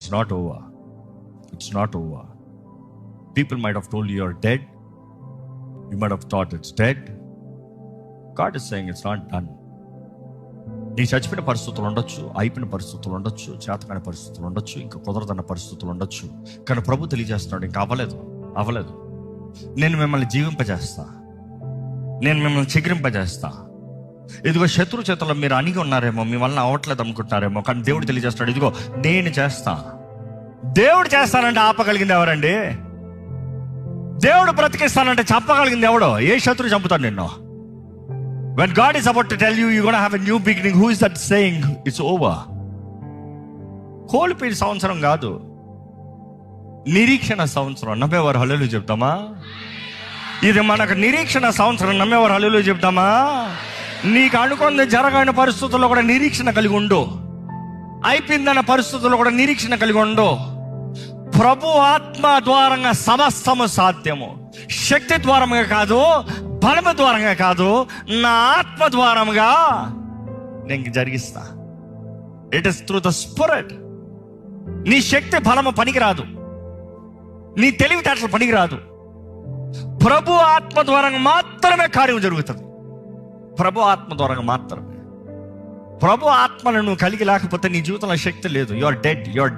It's not over. It's not over. People might have told you you're dead. You might have thought it's dead. God is saying it's not done. నీ చచ్చిపోయిన పరిస్థితులు ఉండొచ్చు, అయిపోయిన పరిస్థితులు ఉండొచ్చు, చేతకాని పరిస్థితులు ఉండొచ్చు, ఇంకా కుదరదన్న పరిస్థితులు ఉండొచ్చు. కానీ ప్రభు తెలియజేస్తున్నాడు, ఇంకా అవ్వలేదు. నేను మిమ్మల్ని జీవింపజేస్తా, నేను మిమ్మల్ని చిగురింపజేస్తా. ఇదిగో శత్రు చేతుల్లో మీరు అణిగి ఉన్నారేమో, మీ వలన అవ్వట్లేదు అనుకుంటున్నారేమో, కానీ దేవుడు తెలియజేస్తున్నాడు, ఇదిగో నేను చేస్తా. దేవుడు చేస్తానంటే ఆపగలిగింది ఎవరండి? దేవుడు బ్రతికిస్తానంటే చెప్పగలిగింది ఎవడో? ఏ శత్రువు చంపుతాడు నిన్ను? When God is about to tell you you're going to have a new beginning, who is that saying it's over? కోల్పోయిన సంవత్సరం కాదు, నిరీక్షణ సంవత్సరం. నమ్మేవారు హల్లెలూయా చెప్తామా? ఇది మనకు నిరీక్షణ సంవత్సరం. నమ్మేవారు హల్లెలూయా చెప్తామా? నీకు అనుకున్న జరగని పరిస్థితుల్లో కూడా నిరీక్షణ కలిగి ఉండు. అయిపోయిందన్న పరిస్థితుల్లో కూడా నిరీక్షణ కలిగి ఉండు. ప్రభు ఆత్మ ద్వారంగా సమస్తము సాధ్యము. శక్తి ద్వారంగా కాదు, బలము ద్వారంగా కాదు, నా ఆత్మ ద్వారముగా నేను జరిగిస్తా. It is through the spirit. నీ శక్తి బలము పనికిరాదు, నీ తెలివితేటలు పనికిరాదు. ప్రభు ఆత్మ ద్వారంగా మాత్రమే కార్యం జరుగుతుంది. ప్రభు ఆత్మ ద్వారంగా మాత్రమే. ప్రభు ఆత్మను నువ్వు కలిగి లేకపోతే నీ జీవితంలో శక్తి లేదు. You are dead.